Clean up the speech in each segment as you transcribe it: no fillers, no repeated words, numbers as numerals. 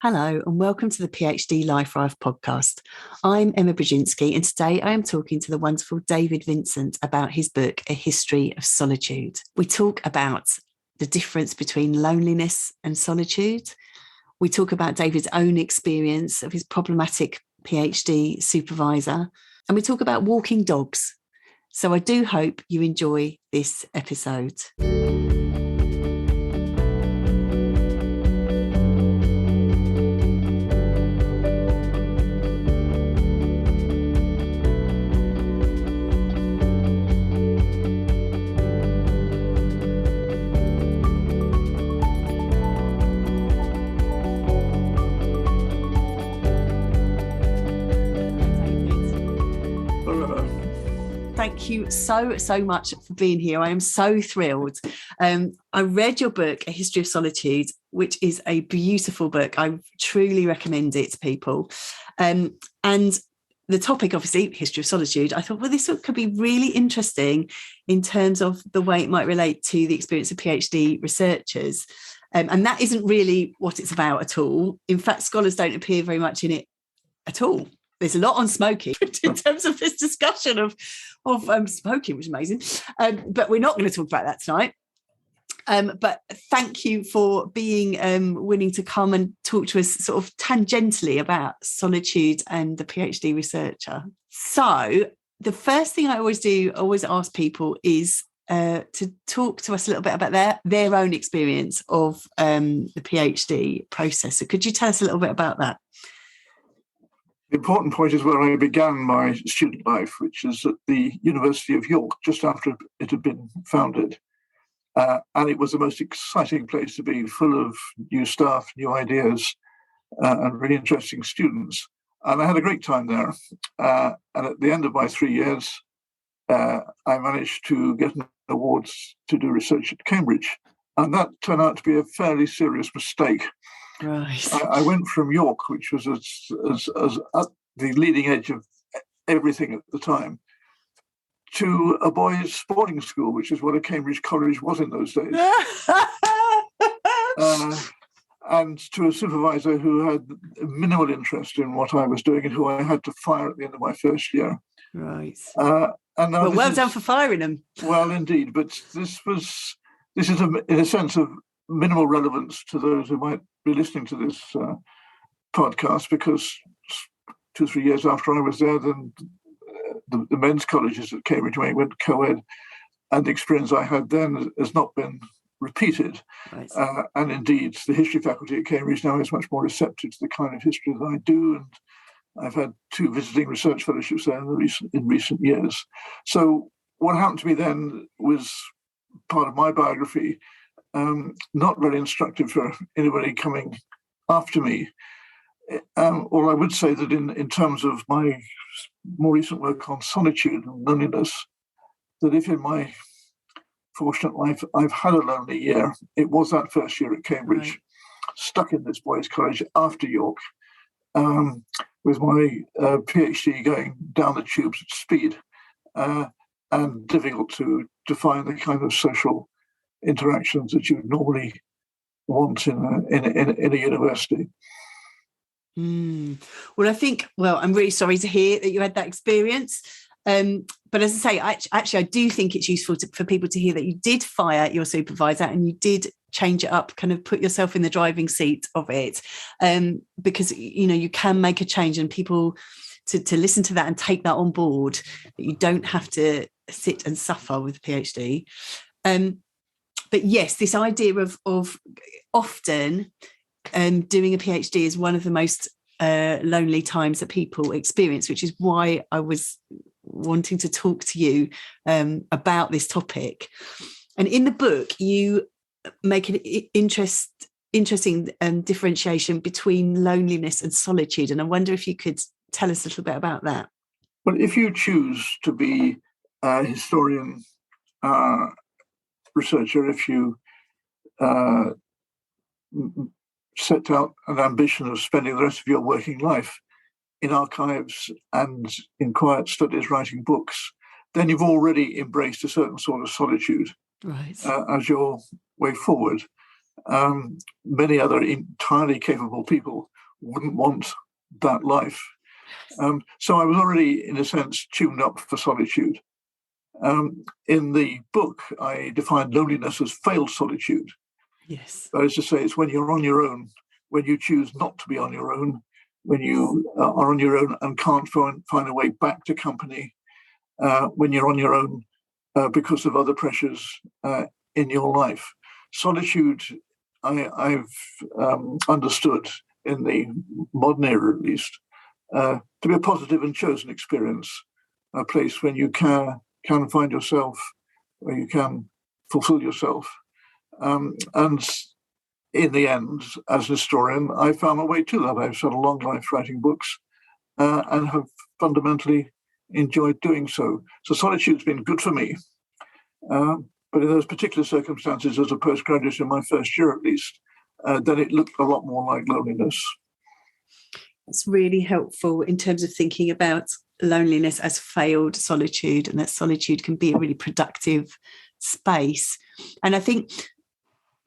Hello and welcome to the PhD Life Thrive podcast. I'm Emma Brzezinski and today I am talking to the wonderful David Vincent about his book, A History of Solitude. We talk about the difference between loneliness and solitude. We talk about David's own experience of his problematic PhD supervisor, and we talk about walking dogs. So I do hope you enjoy this episode. Thank you so much for being here. I am so thrilled. I read your book, A History of Solitude, which is a beautiful book. I truly recommend it to people. And the topic, obviously, History of Solitude, I thought, well, this could be really interesting in terms of the way it might relate to the experience of PhD researchers. And that isn't really what it's about at all. In fact, scholars don't appear very much in it at all. There's a lot on smoking in terms of this discussion of smoking, which is amazing. But we're not going to talk about that tonight. But thank you for being willing to come and talk to us sort of tangentially about solitude and the PhD researcher. So the first thing I always ask people is to talk to us a little bit about their own experience of the PhD process. So could you tell us a little bit about that? The important point is where I began my student life, which is at the University of York, just after it had been founded. And it was the most exciting place to be, full of new staff, new ideas, and really interesting students. And I had a great time there. And at the end of my 3 years, I managed to get an award to do research at Cambridge. And that turned out to be a fairly serious mistake. Right. I went from York, which was as at the leading edge of everything at the time, to a boys' boarding school, which is what a Cambridge college was in those days. And to a supervisor who had minimal interest in what I was doing and who I had to fire at the end of my first year. Right. And well done for firing them. Well, indeed. But this is, in a sense, of minimal relevance to those who might be listening to this podcast, because 2-3 years after I was there, then the men's colleges at Cambridge went co-ed, and the experience I had then has not been repeated. Right. And indeed, the history faculty at Cambridge now is much more receptive to the kind of history that I do, and I've had 2 visiting research fellowships there in recent years. So what happened to me then was part of my biography, not very instructive for anybody coming after me. Or I would say that in terms of my more recent work on solitude and loneliness, that if in my fortunate life I've had a lonely year, it was that first year at Cambridge, right, stuck in this boys' college after York, with my PhD going down the tubes at speed, and difficult to find the kind of social interactions that you would normally want in a university. Well, I'm really sorry to hear that you had that experience. But as I say, I do think it's useful for people to hear that you did fire your supervisor and you did change it up, kind of put yourself in the driving seat of it, because you can make a change, and people to listen to that and take that on board, that you don't have to sit and suffer with a PhD. But yes, this idea of often doing a PhD is one of the most lonely times that people experience, which is why I was wanting to talk to you about this topic. And in the book, you make an interesting differentiation between loneliness and solitude. And I wonder if you could tell us a little bit about that. Well, if you choose to be a historian, researcher, if you set out an ambition of spending the rest of your working life in archives and in quiet studies writing books, then you've already embraced a certain sort of solitude, right, as your way forward. Many other entirely capable people wouldn't want that life. So I was already, in a sense, tuned up for solitude. In the book, I defined loneliness as failed solitude. Yes. That is to say, it's when you're on your own, when you choose not to be on your own, when you are on your own and can't find a way back to company, when you're on your own because of other pressures in your life. Solitude, I've understood, in the modern era at least, to be a positive and chosen experience, a place when you can find yourself, where you can fulfill yourself. And in the end, as a historian, I found my way to that. I've spent a long life writing books and have fundamentally enjoyed doing so. So solitude's been good for me. But in those particular circumstances, as a postgraduate in my first year at least, then it looked a lot more like loneliness. It's really helpful in terms of thinking about loneliness as failed solitude, and that solitude can be a really productive space. And I think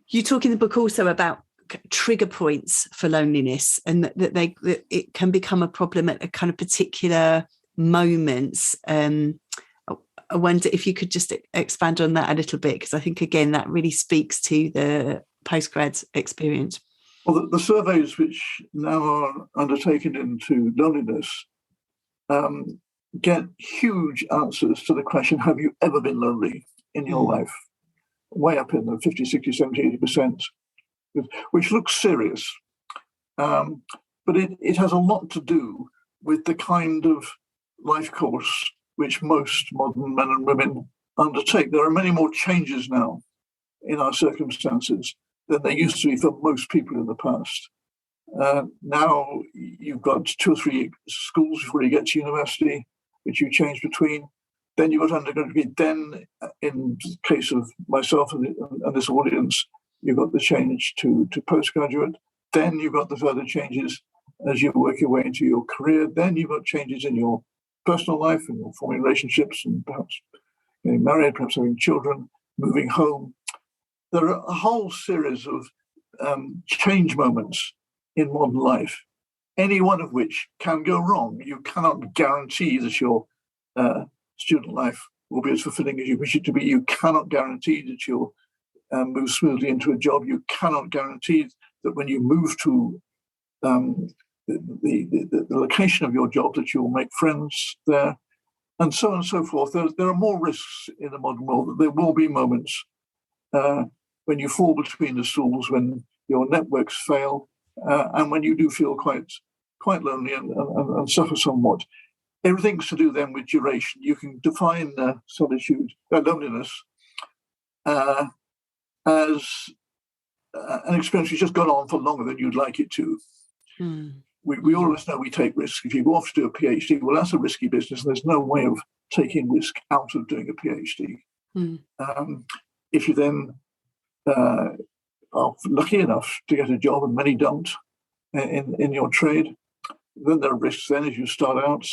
you talk in the book also about trigger points for loneliness, and that it can become a problem at a kind of particular moments. I wonder if you could just expand on that a little bit, because I think, again, that really speaks to the postgrad experience. Well, the surveys which now are undertaken into loneliness get huge answers to the question, have you ever been lonely in your life? Way up in the 50, 60, 70, 80%, which looks serious. But it has a lot to do with the kind of life course which most modern men and women undertake. There are many more changes now in our circumstances than there used to be for most people in the past. Now you've got 2 or 3 schools before you get to university, which you change between. Then you've got undergraduate. Then, in the case of myself and this audience, you've got the change to postgraduate. Then you've got the further changes as you work your way into your career. Then you've got changes in your personal life, and you're forming relationships, and perhaps getting married, perhaps having children, moving home. There are a whole series of change moments in modern life, any one of which can go wrong. You cannot guarantee that your student life will be as fulfilling as you wish it to be. You cannot guarantee that you'll move smoothly into a job. You cannot guarantee that when you move to the location of your job that you'll make friends there, and so on and so forth. There are more risks in the modern world. There will be moments when you fall between the stools, when your networks fail, and when you do feel quite lonely and suffer somewhat. Everything's to do then with duration. You can define loneliness, as an experience which just gone on for longer than you'd like it to. We all of us know we take risks. If you go off to do a PhD, well, that's a risky business, and there's no way of taking risk out of doing a PhD. If you then are lucky enough to get a job, and many don't, in your trade, then there are risks then as you start out.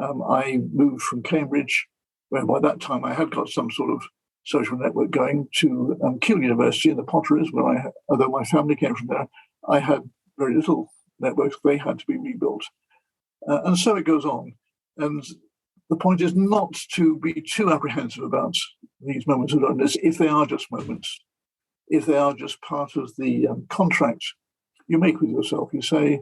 I moved from Cambridge, where by that time I had got some sort of social network going, to Keele University in the Potteries, where although my family came from there, I had very little networks. They had to be rebuilt. And so it goes on. And the point is not to be too apprehensive about these moments of loneliness, if they are just moments, if they are just part of the contract you make with yourself. You say,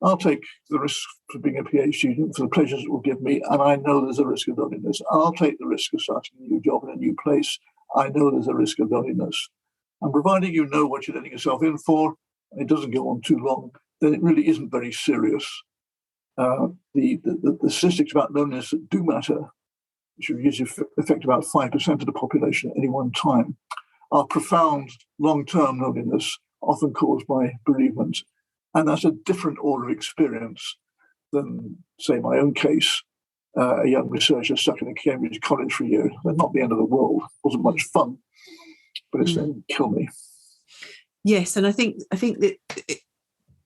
I'll take the risk for being a PhD student for the pleasures it will give me, and I know there's a risk of loneliness. I'll take the risk of starting a new job in a new place. I know there's a risk of loneliness. And providing you know what you're letting yourself in for, and it doesn't go on too long, then it really isn't very serious. The statistics about loneliness that do matter, which usually affect about 5% of the population at any one time, are profound long-term loneliness, often caused by bereavement. And that's a different order of experience than, say, my own case, a young researcher stuck in a Cambridge college for a year. They're not the end of the world. It wasn't much fun, but it's then kill me. Yes, and I think that,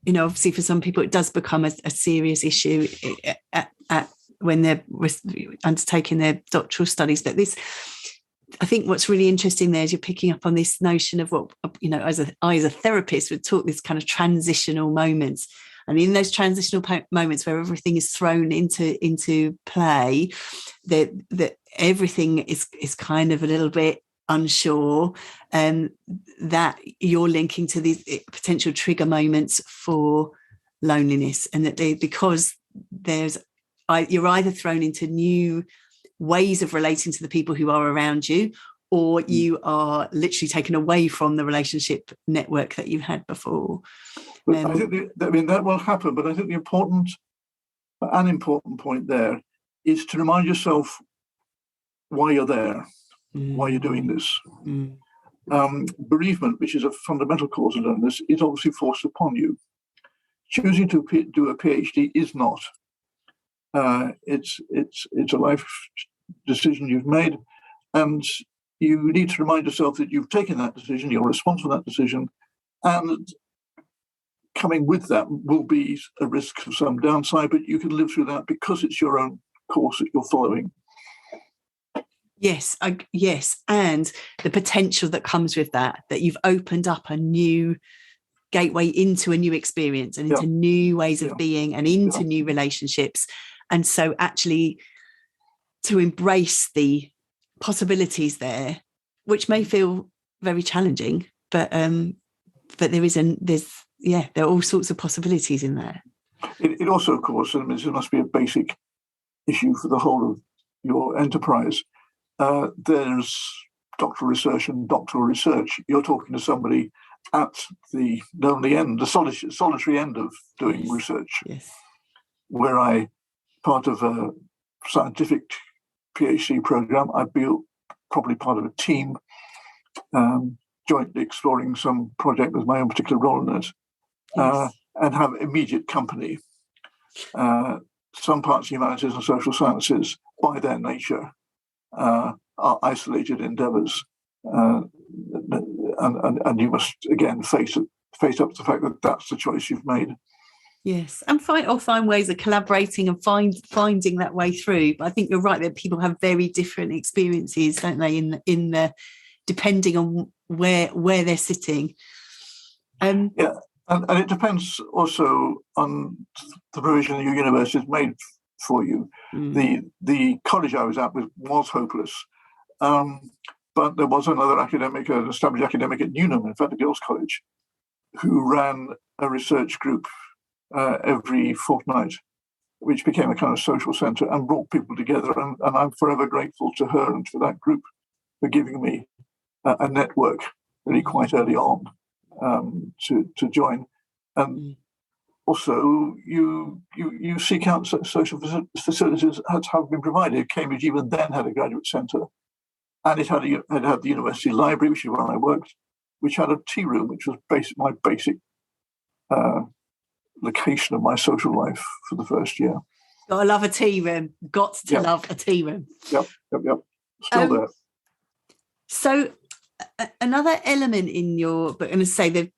obviously for some people it does become a serious issue when they're undertaking their doctoral studies. But I think what's really interesting there is you're picking up on this notion of what, as a therapist would talk this kind of transitional moments. And in those transitional moments where everything is thrown into play, that everything is kind of a little bit unsure, and that you're linking to these potential trigger moments for loneliness, and that because you're either thrown into new ways of relating to the people who are around you, or you are literally taken away from the relationship network that you had before. But I think that will happen, but I think an important point there is to remind yourself why you're there, why you're doing this. Bereavement, which is a fundamental cause of loneliness, is obviously forced upon you. Choosing to do a PhD is not. It's a life decision you've made, and you need to remind yourself that you've taken that decision, you're responsible for that decision, and coming with that will be a risk of some downside, but you can live through that because it's your own course that you're following. Yes, and the potential that comes with that you've opened up a new gateway into a new experience and into new ways of being and into new relationships. And so actually to embrace the possibilities there, which may feel very challenging, but there are all sorts of possibilities in there. It also, of course, this must be a basic issue for the whole of your enterprise. There's doctoral research and doctoral research. You're talking to somebody at the lonely end, the solitary end of doing research. Yes. Where part of a scientific PhD program, I'd be probably part of a team, jointly exploring some project with my own particular role in it, and have immediate company. Some parts of humanities and social sciences, by their nature, are isolated endeavours, and you must again face up to the fact that that's the choice you've made. Yes, and find ways of collaborating and finding that way through. But I think you're right that people have very different experiences, don't they? In the depending on where they're sitting. And it depends also on the provision your university has made for you. The college I was at was hopeless, but there was another academic, an established academic at Newnham, in fact, a girls' college, who ran a research group every fortnight, which became a kind of social centre and brought people together. And I'm forever grateful to her and to that group for giving me a network really quite early on to join. And also, you seek out social facilities that have been provided. Cambridge even then had a graduate centre, and it had the university library, which is where I worked, which had a tea room, which was my basic location of my social life for the first year. Gotta love a tea room. Got to love a tea room. Yep. Still there. So another element in your book, and I say there's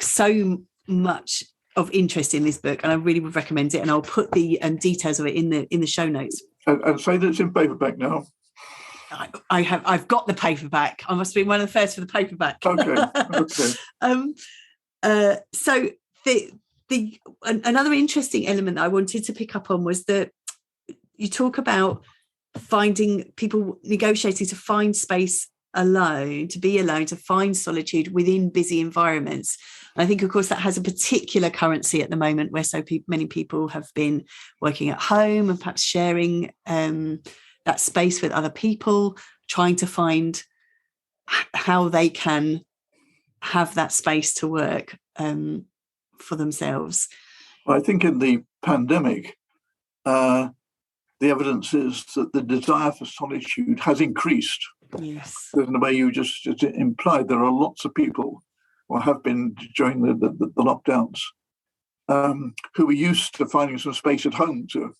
so much of interest in this book, and I really would recommend it. And I'll put the details of it in the show notes. And say that it's in paperback now. I've got the paperback. I must have been one of the first for the paperback. Okay. So another interesting element that I wanted to pick up on was that you talk about finding people negotiating to find space alone, to be alone, to find solitude within busy environments. And I think, of course, that has a particular currency at the moment where so many people have been working at home and perhaps sharing that space with other people, trying to find how they can have that space to work for themselves. Well, I think in the pandemic, the evidence is that the desire for solitude has increased. Yes. In the way you just implied, there are lots of people, or have been during the lockdowns, who were used to finding some space at home to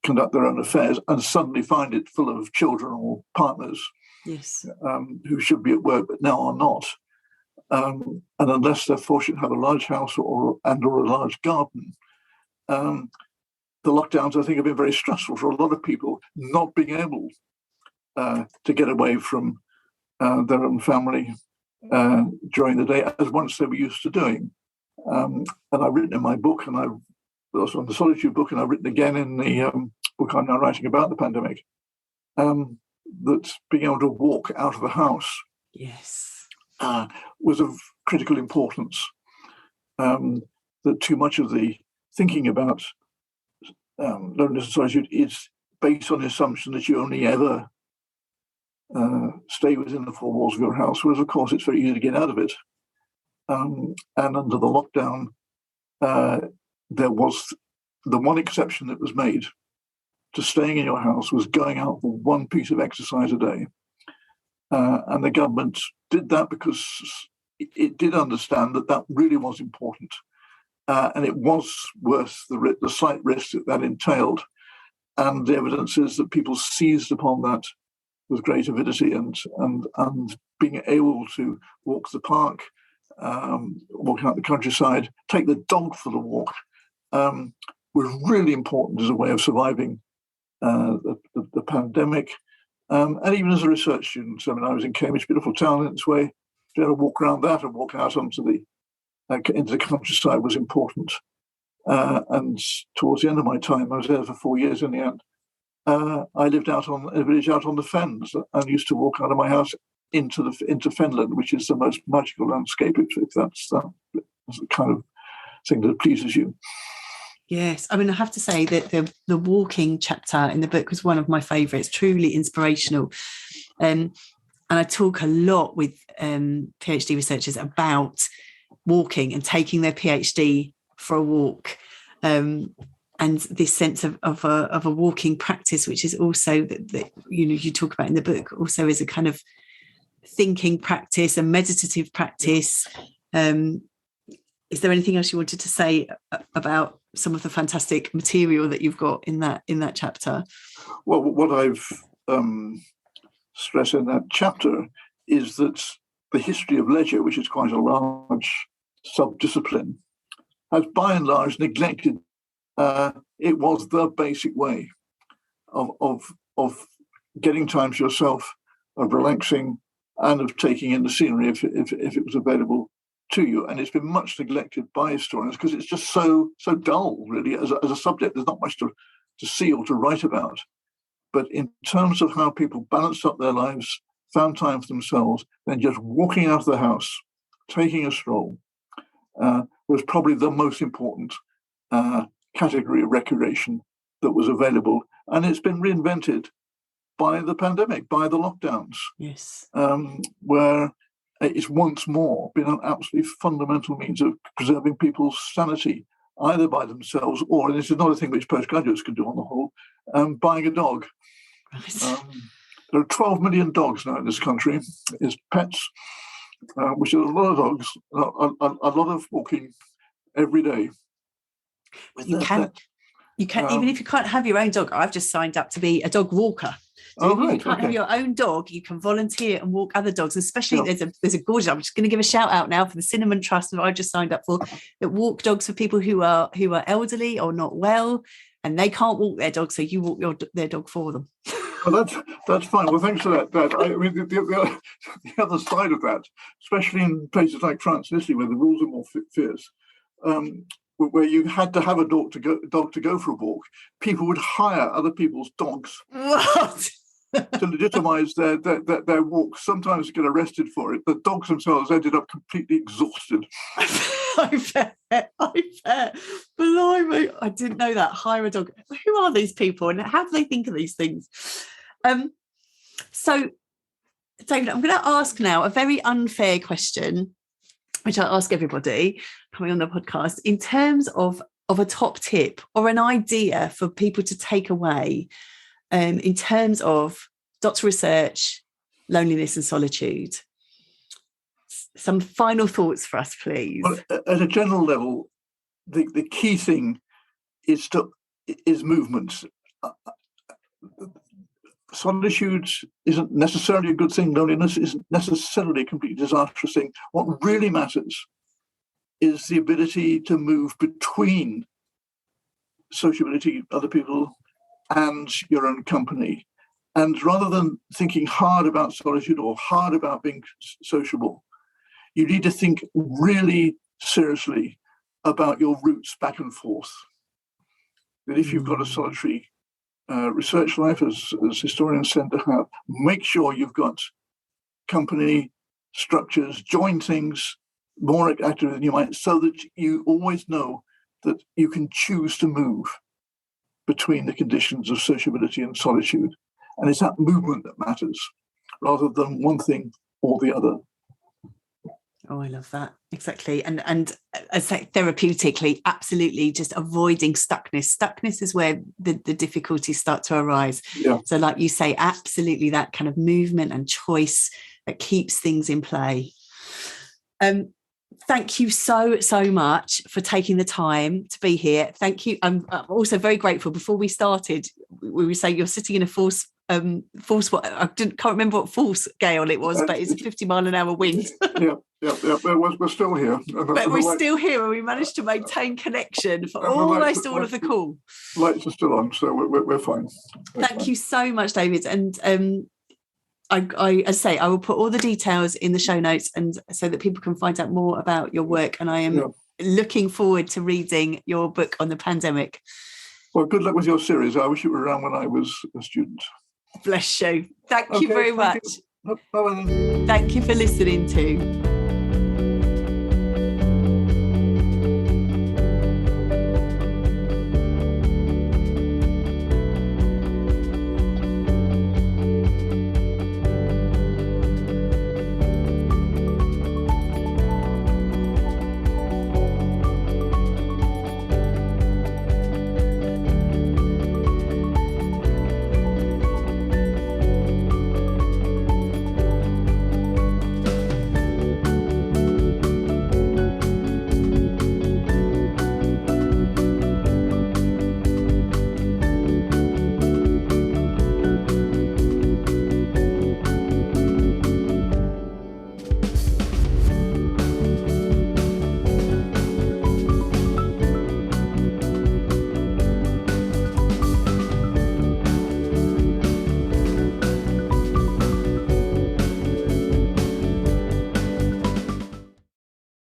conduct their own affairs, and suddenly find it full of children or partners. Yes. Who should be at work but now are not. And unless they're fortunate to have a large house or a large garden, the lockdowns, I think, have been very stressful for a lot of people, not being able to get away from their own family during the day, as once they were used to doing. And I've written in my book, and I've also in the Solitude book, and I've written again in the book I'm now writing about the pandemic, that being able to walk out of the house was of critical importance. That too much of the thinking about loneliness and solitude is based on the assumption that you only ever stay within the four walls of your house, whereas of course it's very easy to get out of it. And under the lockdown, there was the one exception that was made to staying in your house was going out for one piece of exercise a day. And the government did that because it did understand that that really was important. And it was worth the slight risk that entailed. And the evidence is that people seized upon that with great avidity, and being able to walk the park, walk out the countryside, take the dog for the walk, was really important as a way of surviving the pandemic. And even as a research student, I mean, I was in Cambridge, beautiful town in its way, to be able to walk around that and walk out into the countryside was important. And towards the end of my time, I was there for 4 years in the end. I lived out in a village out on the fens and used to walk out of my house into Fenland, which is the most magical landscape, if that's the kind of thing that pleases you. Yes, I mean, I have to say that the walking chapter in the book was one of my favourites, truly inspirational. And I talk a lot with PhD researchers about walking and taking their PhD for a walk. And this sense of a walking practice, which is also that you talk about in the book, also is a kind of thinking practice, a meditative practice. Is there anything else you wanted to say about some of the fantastic material that you've got in that chapter? Well, what I've stressed in that chapter is that the history of leisure, which is quite a large sub-discipline, has by and large neglected. It was the basic way of getting time to yourself, of relaxing, and of taking in the scenery if it was available to you. And it's been much neglected by historians because it's just so dull, really, as a subject. There's not much to see or to write about. But in terms of how people balanced up their lives, found time for themselves, then just walking out of the house, taking a stroll, was probably the most important category of recreation that was available. And it's been reinvented by the pandemic, by the lockdowns. Yes. Where it's once more been an absolutely fundamental means of preserving people's sanity, either by themselves or, and this is another thing which postgraduates can do on the whole, buying a dog. Right. There are 12 million dogs now in this country as pets, which is a lot of dogs, a lot of walking every day. You can, even if you can't have your own dog. I've just signed up to be a dog walker. So if you can't have your own dog, you can volunteer and walk other dogs. Especially there's a gorgeous. I'm just going to give a shout out now for the Cinnamon Trust that I just signed up for, that walk dogs for people who are elderly or not well, and they can't walk their dog, so you walk their dog for them. Well, that's fine. Well, thanks for that. I mean, the other side of that, especially in places like France and Italy, where the rules are more fierce, where you had to have a dog to go for a walk, people would hire other people's dogs. What? To legitimise their walks, sometimes get arrested for it. The dogs themselves ended up completely exhausted. I bet. Blimey, I didn't know that. Hire a dog. Who are these people and how do they think of these things? So, David, I'm going to ask now a very unfair question, which I ask everybody coming on the podcast, in terms of a top tip or an idea for people to take away in terms of doctoral research, loneliness and solitude. Some final thoughts for us, please. Well, at a general level, the key thing is movement. Solitude isn't necessarily a good thing. Loneliness isn't necessarily a completely disastrous thing. What really matters is the ability to move between sociability, other people, and your own company. And rather than thinking hard about solitude or hard about being sociable, you need to think really seriously about your routes back and forth. That if you've got a solitary research life, as historians tend to have, make sure you've got company, structures, join things more active than you might, so that you always know that you can choose to move between the conditions of sociability and solitude. And it's that movement that matters, rather than one thing or the other. Oh, I love that. Exactly. And I say therapeutically, absolutely, just avoiding stuckness. Stuckness is where the difficulties start to arise. Yeah. So like you say, absolutely that kind of movement and choice that keeps things in play. Thank you so much for taking the time to be here. Thank you. I'm also very grateful. Before we started, we were saying you're sitting in a force what can't remember what force gale it was, but it's a 50-mile-an-hour wind. Yeah. We're still here. But we're still here, and we managed to maintain connection for almost all of the call. Lights are still on, so we're fine. Thank you so much, David. And as I say, I will put all the details in the show notes, and so that people can find out more about your work. And I am looking forward to reading your book on the pandemic. Well, good luck with your series. I wish it were around when I was a student. Bless you. Thank you very much. Bye-bye then. Thank you for listening to